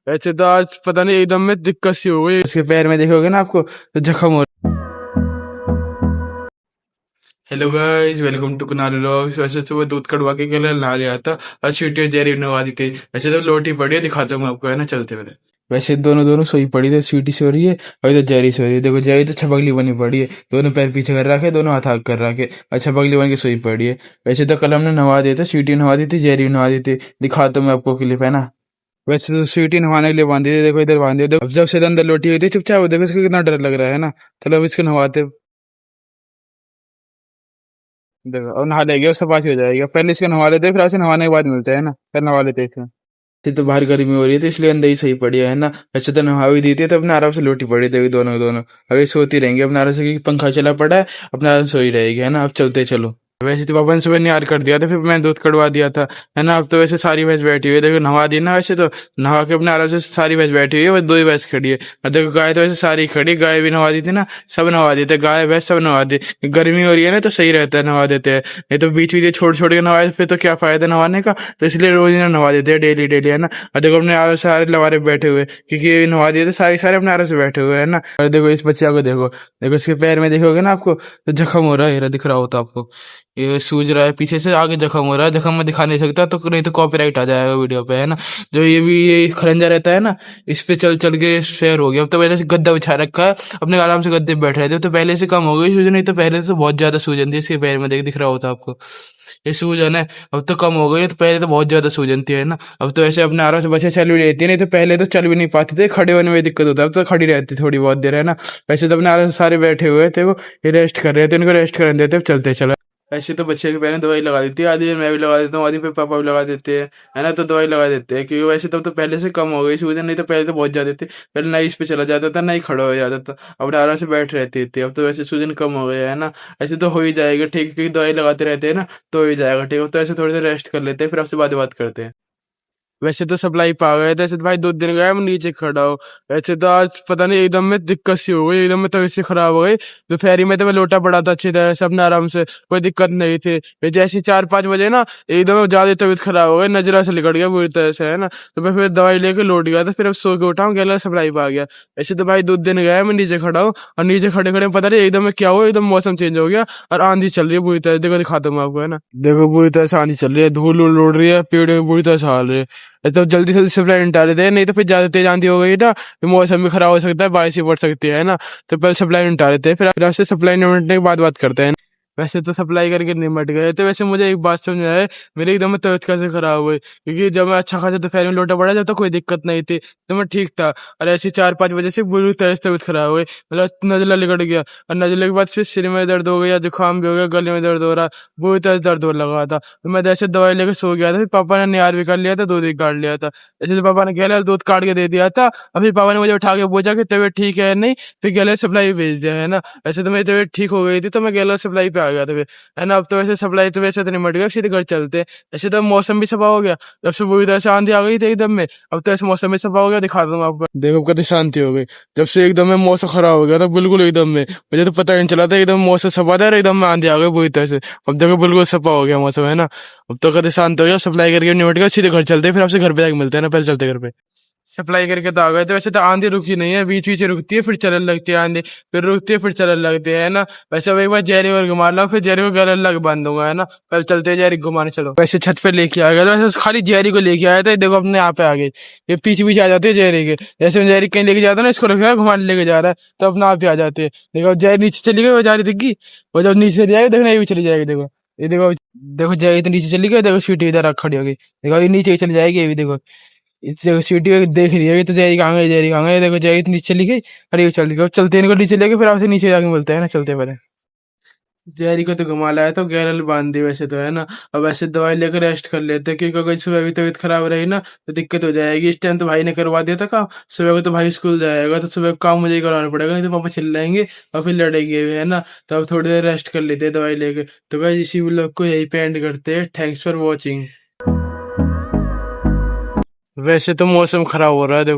वैसे तो आज पता नहीं एकदम में दिक्कत सी हो गई, उसके पैर में देखोगे ना आपको तो जख्म हो। Hello guys, welcome to Kunal vlogs. वैसे तो वो दूध कड़वा के कल नहा लिया था और स्वीटी जेरी नवा दी थी। वैसे तो लोटी पड़ी है, दिखाता हूँ आपको, है ना, चलते हुए। वैसे दोनों दोनों सोई पड़ी थी, स्वीटी सो रही है और इधर जेरी सो रही है। देखो जेरी तो छपकली बनी पड़ी है, दोनों पैर पीछे कर रखे, दोनों हाथ आग कर रखे और छपकली बन के सोई पड़ी है। वैसे तो कल हमने नवा दिया था, स्वीटी नवा दी थी, जेरी नवा दी थी। दिखाता हूँ मैं आपको क्लिप, है ना। वैसे तो स्वीटी नहाने के लिए बांधी थी, देखो इधर बांधी थी। अब जब से अंदर लोटी हुई थी चुपचाप, देखो इसको कितना डर लग रहा है ना। चलो अब इसको नहवाते। देखो अब नहा लेगी, उससे पास हो जाएगा। पहले इसको नहवा लेते, फिर ऐसे नहाने के बाद मिलते हैं ना, फिर नहवा लेते इसमें। ऐसे तो बाहर गर्मी हो रही है तो इसलिए अंदर ही सही पड़ी है ना। वैसे तो नहा भी दी थी तो अपने आराम से लोटी पड़ी थी, अभी दोनों दोनों अभी सोती रहेंगे अपने आराम से, क्योंकि पंखा चला पड़ा है, अपने आराम से सोई रहेगी, है ना। अब चलते चलो। वैसे तो पापा ने सुबह निहार कर दिया था, फिर मैं दूध कड़वा दिया था, है ना। अब तो वैसे सारी भैंस बैठी हुई है, देखो नहा दी ना। वैसे तो नहा के अपने आराम से सारी भैंस बैठी हुई है, बस दो ही भैंस खड़ी है। और देखो गाय तो वैसे सारी खड़ी, गाय भी नहा दी थी ना, सब नहा देते, गाय भैंस सब नहा दी। गर्मी हो रही है ना तो सही रहता है, नहा देते हैं। नहीं तो बीच बीच छोड़ छोड़ के नवाए फिर तो क्या फायदा नवाने का, तो इसलिए रोज इन्हें नवा देते हैं, डेली डेली, है ना। और देखो अपने आराम से सारे लवारे बैठे हुए, क्योंकि ये नवा दिए तो सारे सारे अपने आराम से बैठे हुए, है ना। और देखो इस बच्चा को देखो, देखो इसके पैर में देखोगे ना आपको तो जख्म हो रहा है, ये दिख रहा होता आपको, ये सूज रहा है पीछे से, आगे जख्म हो रहा है। जख्म में दिखा नहीं सकता तो, नहीं तो कॉपीराइट आ जाएगा वीडियो पे, है ना। जो ये भी ये खरंजा रहता है ना, इस पे चल चल के शेयर हो गया। अब तो पहले से गद्दा बिछा रखा है, अपने आराम से गद्दे पे बैठ रहे थे, तो पहले से कम हो गई सूजन, नहीं तो पहले से बहुत ज्यादा सूजन थी इसके पैर में, दिख रहा होता आपको ये सूजन है। अब तो कम हो गई, तो पहले तो बहुत ज्यादा सूजन थी, है ना। अब तो ऐसे अपने आराम से बच्चे चल भी लेती है, नहीं तो पहले तो चल भी नहीं पाते थे, खड़े होने में दिक्कत होता है। अब तो खड़ी रहती थोड़ी बहुत देर, है ना। वैसे तो अपने आराम से सारे बैठे हुए थे, वो ये रेस्ट कर रहे थे, उनको रेस्ट करने देते, अब चलते चलो। ऐसे तो बच्चे के पहले दवाई लगा देती है, आधी मैं भी लगा देता हूँ, आधी पे पापा भी लगा देते हैं, है ना। तो दवाई लगा देते हैं, क्योंकि वैसे तो पहले से कम हो गई सूजन, नहीं तो पहले तो बहुत ज्यादा थी। पहले ना इस पे चला जाता था, ना ही खड़ा हो जाता था, अब आराम से बैठ रहती थी। अब तो वैसे सूजन कम हो गया, है ना। ऐसे तो हो ही जाएगा ठीक, क्योंकि दवाई लगाते रहते हैं ना, तो हो ही जाएगा ठीक। अब तो ऐसे थोड़ी देर रेस्ट कर लेते हैं, फिर आपसे बात बात करते हैं। वैसे तो सप्लाई पा गए थे, ऐसे तो भाई 2 दिन गया मैं नीचे खड़ा हूँ। वैसे तो आज पता नहीं एकदम में दिक्कत सी हो गई, एकदम में तबीयत सी खराब हो गई। दोपहरी में तो मैं लोटा पड़ा था अच्छी तरह से, अपने आराम से, कोई दिक्कत नहीं थी। फिर जैसे 4-5 बजे ना एकदम ज्यादा तबीयत खराब हो गई, नजरा से लिकट गया पूरी तरह से, है ना। तो मैं फिर दवाई लेके लौट गया था, फिर अब सो के उठा हूँ, गला सप्लाई पा गया। वैसे तो भाई 2 दिन गया मैं नीचे खड़ा हूँ, और नीचे खड़े खड़े पता नहीं एकदम में क्या हुआ, एकदम मौसम चेंज हो गया और आंधी चल रही है पूरी तरह। देखो दिखाता हूँ आपको, है ना। देखो पूरी तरह से आंधी चल रही है, धूल उड़ रही है, पेड़ में पूरी तरह से हाल रही है। तो जल्दी से सप्लाई निपटा देते हैं, नहीं तो फिर ज्यादा तेज आंधी हो गई ना, फिर मौसम भी खराब हो सकता है, बारिश भी पड़ सकती है ना। तो पहले सप्लाई निपटा देते हैं, फिर आपसे सप्लाई निपटने के बाद बात करते हैं। वैसे तो सप्लाई करके निमट गए। तो वैसे मुझे एक बात समझ आए, मेरी एकदम तबीयत कैसे खराब हुई, क्योंकि जब मैं अच्छा खासा दोपहर में लोटा पड़ा जब तो कोई दिक्कत नहीं थी, तो मैं ठीक था। और ऐसी 4-5 बजे से बुरी तरह से तबीयत खराब हो गई, मतलब नजला लिकट गया, और नजले के बाद फिर सिर में दर्द हो गया, जुकाम भी हो गया, गले में दर्द हो रहा, बुरी तरह से दर्द हो लगा था। तो मैं जैसे दवाई लेके सो गया था, फिर पापा ने निहार भी कर लिया था, दूध भी काट लिया था। ऐसे तो पापा ने गले दूध काट के दे दिया था, अभी पापा ने मुझे उठा के पूछा कि तबीयत ठीक है या नहीं, फिर गले सप्लाई भेज दिया, है ना। ऐसे तो मेरी तबीयत ठीक हो गई थी, तो मैं गले सप्लाई पे आ गया था फिर, है ना। अब तो वैसे सप्लाई तो वैसे तो निमट गया, सीधे घर चलते हैं। ऐसे तो मौसम भी सफा हो गया, जब से पूरी तरह से आंधी आ गई थी एकदम में। अब तो ऐसे मौसम भी सफा हो गया, दिखा दूंगा आपको, देखो कभी शांति हो गई। जब से एकदम में मौसम खराब हो गया था बिल्कुल एकदम में, मुझे तो पता ही नहीं चला था, एकदम मौसम सफा था और एकदम में आंधी आ गई पूरी तरह से। अब देखो बिल्कुल सफा हो गया मौसम, है ना। अब तो कभी शांत हो गया, सप्लाई करके निमट गया, सीधे घर चलते हैं, फिर आपसे घर पे जाके मिलते हैं ना, पहले चलते घर पे। सप्लाई करके तो आ गए थे। वैसे तो आंधी रुकी नहीं है, बीच बीच रुकती है, फिर चलने लगती है आंधी, फिर रुकती है, फिर चलने लगती है ना। वैसे अब एक बार जेरी और घुमा ला, फिर जेरी को गले लग बांध दूंगा, है ना। पहले चलते हैं जेरी घुमाने, चलो। वैसे छत पे लेके आ गया था, वैसे खाली जेरी को लेके आया था, देखो अपने यहाँ पे आ गई, ये पीछे पीछे आ जाती है जेरी के। जैसे मैं जेरी कहीं लेके जाता हूँ ना, इसको रखा घुमाने लेके जा रहा है, तो अपने आप ही आ जाते हैं। देखो जेरी नीचे चली गई, वो जा रही दिखी, वो जब नीचे चली जाएगी देखना, ये भी चली जाएगी, देखो ये देखो। देखो जेरी तो नीचे चली गई, देखो सीटी इधर खड़ी हो गई, देखो ये नीचे चली जाएगी, ये भी देखो। देखो सीटी देख रही है, तो जयरी कहाँ गई, जयरी कहाँ गई, देखो जयरी तो नीचे चली गई। अरे ये चल गई, चलते इनको नीचे लेके फिर आपसे नीचे जाके मिलते हैं ना, चलते पहले। जयरी को तो घुमा लाया तो गैरल बांध दी वैसे तो, है ना। अब वैसे दवाई लेकर रेस्ट कर लेते हैं, क्योंकि अगर सुबह भी तबीयत खराब रही ना तो दिक्कत हो जाएगी। इस टाइम तो भाई ने करवा दिया था काम, सुबह को तो भाई स्कूल जाएगा, तो सुबह काम मुझे ही करवाना पड़ेगा, नहीं तो पापा चिल्लाएंगे और फिर लड़ेंगे भी, है ना। तो अब थोड़ी देर रेस्ट कर लेते हैं दवाई लेके। तो गाइस इसी व्लॉग को यही पे एंड करते हैं, थैंक्स फॉर वॉचिंग। वैसे तो मौसम खराब हो रहा है, देखो।